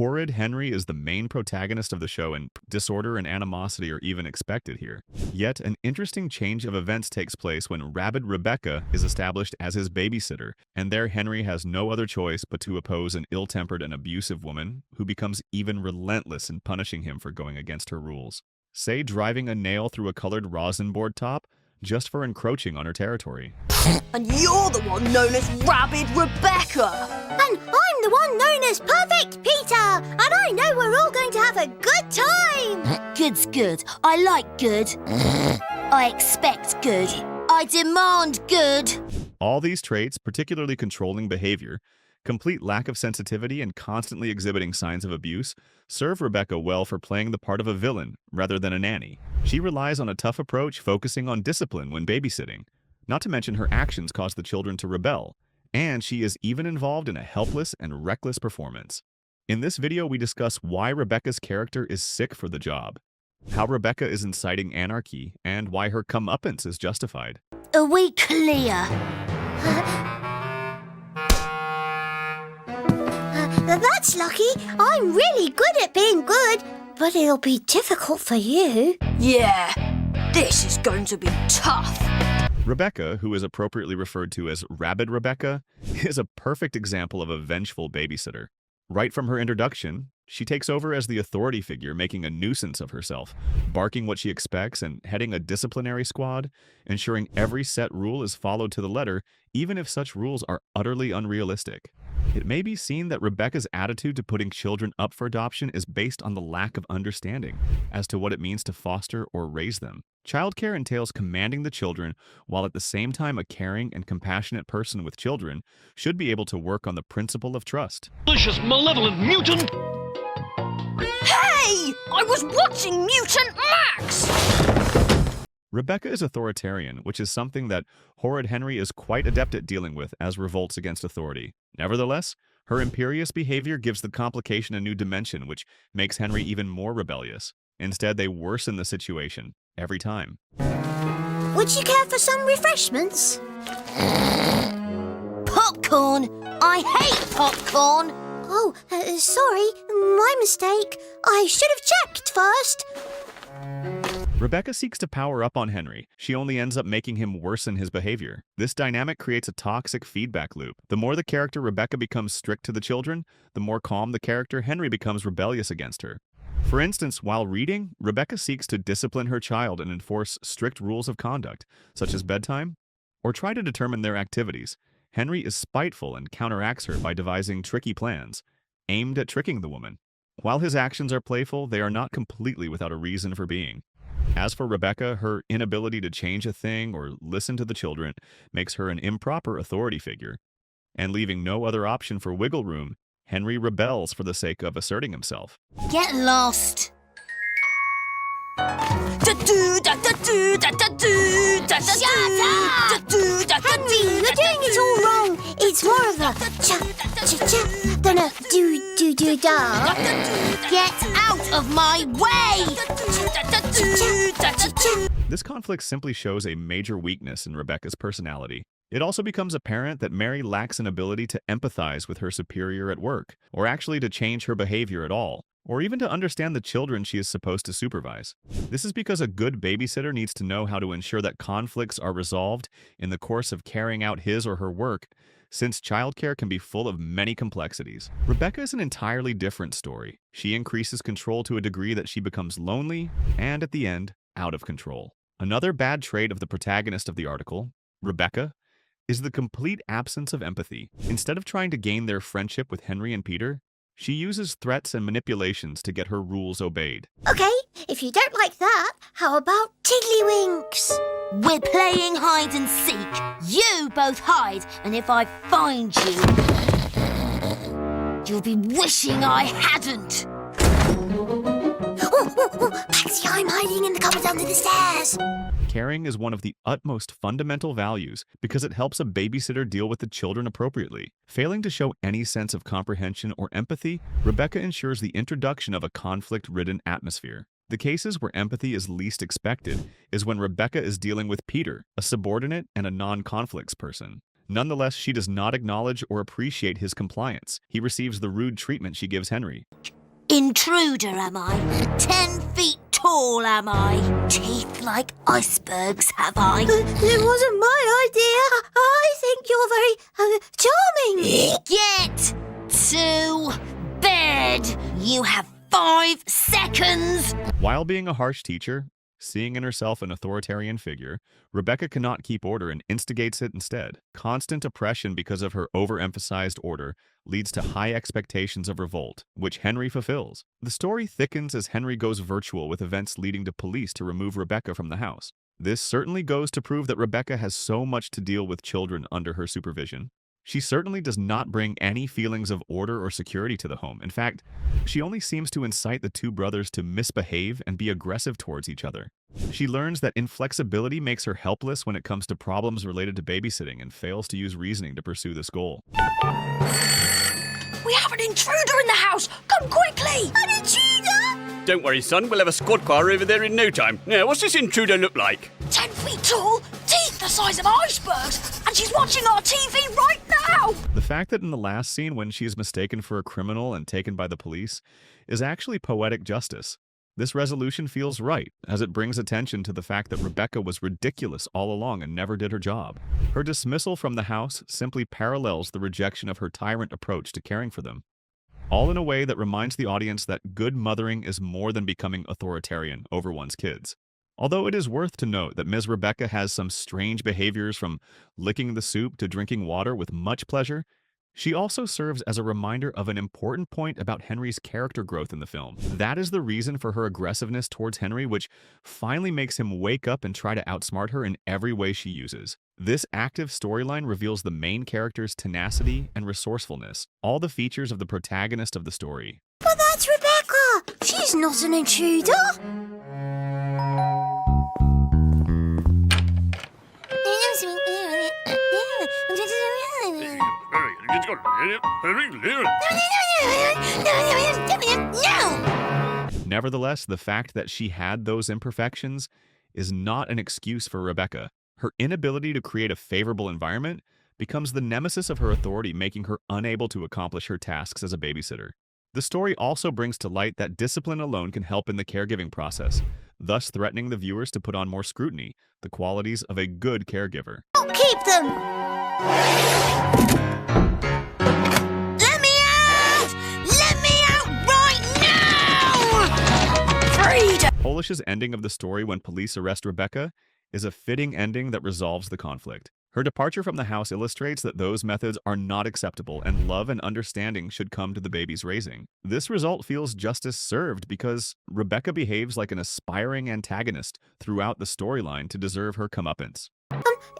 Horrid Henry is the main protagonist of the show, and disorder and animosity are even expected here. Yet, an interesting change of events takes place when rabid Rebecca is established as his babysitter, and there Henry has no other choice but to oppose an ill-tempered and abusive woman who becomes even relentless in punishing him for going against her rules. Say driving a nail through a colored rosin board top, just for encroaching on her territory. And you're the one known as Rabid Rebecca. And I'm the one known as Perfect Peter. And I know we're all going to have a good time. Good's good. I like good. I expect good. I demand good. All these traits, particularly controlling behavior, complete lack of sensitivity, and constantly exhibiting signs of abuse, serve Rebecca well for playing the part of a villain rather than a nanny. She relies on a tough approach, focusing on discipline when babysitting. Not to mention her actions cause the children to rebel, and she is even involved in a helpless and reckless performance. In this video, we discuss why Rebecca's character is sick for the job, how Rebecca is inciting anarchy, and why her comeuppance is justified. Are we clear? That's lucky. I'm really good at being good, but it'll be difficult for you. Yeah, this is going to be tough. Rebecca, who is appropriately referred to as Rabid Rebecca, is a perfect example of a vengeful babysitter. Right from her introduction, she takes over as the authority figure, making a nuisance of herself, barking what she expects and heading a disciplinary squad, ensuring every set rule is followed to the letter, even if such rules are utterly unrealistic. It may be seen that Rebecca's attitude to putting children up for adoption is based on the lack of understanding as to what it means to foster or raise them. Childcare entails commanding the children, while at the same time a caring and compassionate person with children should be able to work on the principle of trust. Delicious, malevolent mutant! Hey! I was watching Mutant Max! Rebecca is authoritarian, which is something that Horrid Henry is quite adept at dealing with as revolts against authority. Nevertheless, her imperious behavior gives the complication a new dimension, which makes Henry even more rebellious. Instead, they worsen the situation every time. Would you care for some refreshments? Popcorn! I hate popcorn! Oh, sorry, my mistake. I should have checked first. Rebecca seeks to power up on Henry. She only ends up making him worsen his behavior. This dynamic creates a toxic feedback loop. The more the character Rebecca becomes strict to the children, the more calm the character Henry becomes rebellious against her. For instance, while reading, Rebecca seeks to discipline her child and enforce strict rules of conduct, such as bedtime, or try to determine their activities. Henry is spiteful and counteracts her by devising tricky plans, aimed at tricking the woman. While his actions are playful, they are not completely without a reason for being. As for Rebecca, her inability to change a thing or listen to the children makes her an improper authority figure. And leaving no other option for wiggle room, Henry rebels for the sake of asserting himself. Get lost! Henry, you're doing it all wrong. It's more of a cha-cha-cha than a do-do-do-da. Get out of my way! This conflict simply shows a major weakness in Rebecca's personality. It also becomes apparent that Mary lacks an ability to empathize with her superior at work, or actually to change her behavior at all, or even to understand the children she is supposed to supervise. This is because a good babysitter needs to know how to ensure that conflicts are resolved in the course of carrying out his or her work, since childcare can be full of many complexities. Rebecca is an entirely different story. She increases control to a degree that she becomes lonely and, at the end, out of control. Another bad trait of the protagonist of the article, Rebecca, is the complete absence of empathy. Instead of trying to gain their friendship with Henry and Peter, she uses threats and manipulations to get her rules obeyed. Okay, if you don't like that, how about Tiddlywinks? We're playing hide and seek. You both hide, and if I find you, you'll be wishing I hadn't. Patsy, I'm hiding in the cupboard under the stairs. Caring is one of the utmost fundamental values because it helps a babysitter deal with the children appropriately. Failing to show any sense of comprehension or empathy, Rebecca ensures the introduction of a conflict-ridden atmosphere. The cases where empathy is least expected is when Rebecca is dealing with Peter, a subordinate and a non-conflicts person. Nonetheless, she does not acknowledge or appreciate his compliance. He receives the rude treatment she gives Henry. Intruder, am I? 10 feet tall, am I? Teeth like icebergs, have I? It wasn't my idea. I think you're very charming. Get to bed! You have 5 seconds! While being a harsh teacher, seeing in herself an authoritarian figure, Rebecca cannot keep order and instigates it instead. Constant oppression because of her overemphasized order leads to high expectations of revolt, which Henry fulfills. The story thickens as Henry goes virtual with events leading to police to remove Rebecca from the house. This certainly goes to prove that Rebecca has so much to deal with children under her supervision. She certainly does not bring any feelings of order or security to the home. In fact, she only seems to incite the two brothers to misbehave and be aggressive towards each other. She learns that inflexibility makes her helpless when it comes to problems related to babysitting and fails to use reasoning to pursue this goal. We have an intruder in the house! Come quickly! An intruder? Don't worry, son. We'll have a squad car over there in no time. Now, what's this intruder look like? 10 feet tall, teeth the size of icebergs, and she's watching our TV right now! The fact that in the last scene when she is mistaken for a criminal and taken by the police is actually poetic justice. This resolution feels right, as it brings attention to the fact that Rebecca was ridiculous all along and never did her job. Her dismissal from the house simply parallels the rejection of her tyrant approach to caring for them, all in a way that reminds the audience that good mothering is more than becoming authoritarian over one's kids. Although it is worth to note that Ms. Rebecca has some strange behaviors from licking the soup to drinking water with much pleasure, she also serves as a reminder of an important point about Henry's character growth in the film. That is the reason for her aggressiveness towards Henry, which finally makes him wake up and try to outsmart her in every way she uses. This active storyline reveals the main character's tenacity and resourcefulness, all the features of the protagonist of the story. But that's Rebecca. She's not an intruder. Nevertheless, the fact that she had those imperfections is not an excuse for Rebecca. Her inability to create a favorable environment becomes the nemesis of her authority, making her unable to accomplish her tasks as a babysitter. The story also brings to light that discipline alone can help in the caregiving process, thus threatening the viewers to put on more scrutiny, the qualities of a good caregiver. Don't keep them. Let me out! Let me out right now! Freedom! Polish's ending of the story when police arrest Rebecca is a fitting ending that resolves the conflict. Her departure from the house illustrates that those methods are not acceptable and love and understanding should come to the baby's raising. This result feels justice served because Rebecca behaves like an aspiring antagonist throughout the storyline to deserve her comeuppance.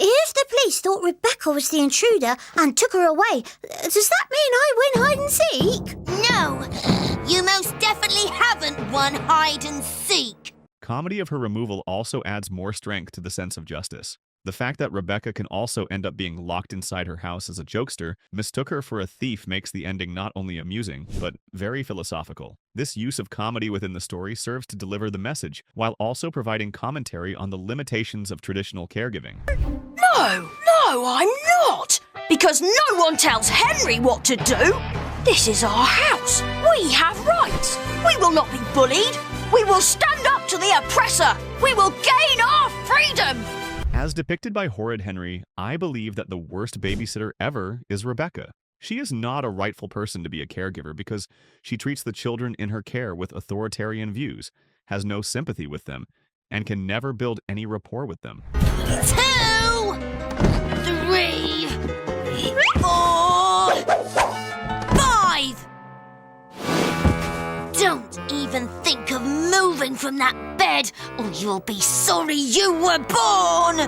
If the police thought Rebecca was the intruder and took her away, does that mean I win hide and seek? No, you most definitely haven't won hide and seek. Comedy of her removal also adds more strength to the sense of justice. The fact that Rebecca can also end up being locked inside her house as a jokester, mistook her for a thief, makes the ending not only amusing, but very philosophical. This use of comedy within the story serves to deliver the message, while also providing commentary on the limitations of traditional caregiving. No, I'm not! Because no one tells Henry what to do! This is our house! We have rights! We will not be bullied! We will stand up to the oppressor! We will gain our freedom! As depicted by Horrid Henry, I believe that the worst babysitter ever is Rebecca. She is not a rightful person to be a caregiver because she treats the children in her care with authoritarian views, has no sympathy with them, and can never build any rapport with them. 2, 3, 4, 5! Don't even think of moving from that bed, or you'll be sorry you were born!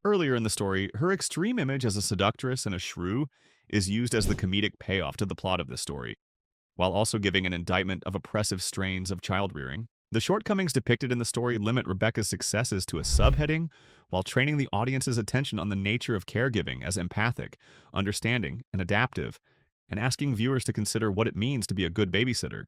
Earlier in the story, her extreme image as a seductress and a shrew is used as the comedic payoff to the plot of this story, while also giving an indictment of oppressive strains of child-rearing. The shortcomings depicted in the story limit Rebecca's successes to a subheading, while training the audience's attention on the nature of caregiving as empathic, understanding, and adaptive, and asking viewers to consider what it means to be a good babysitter.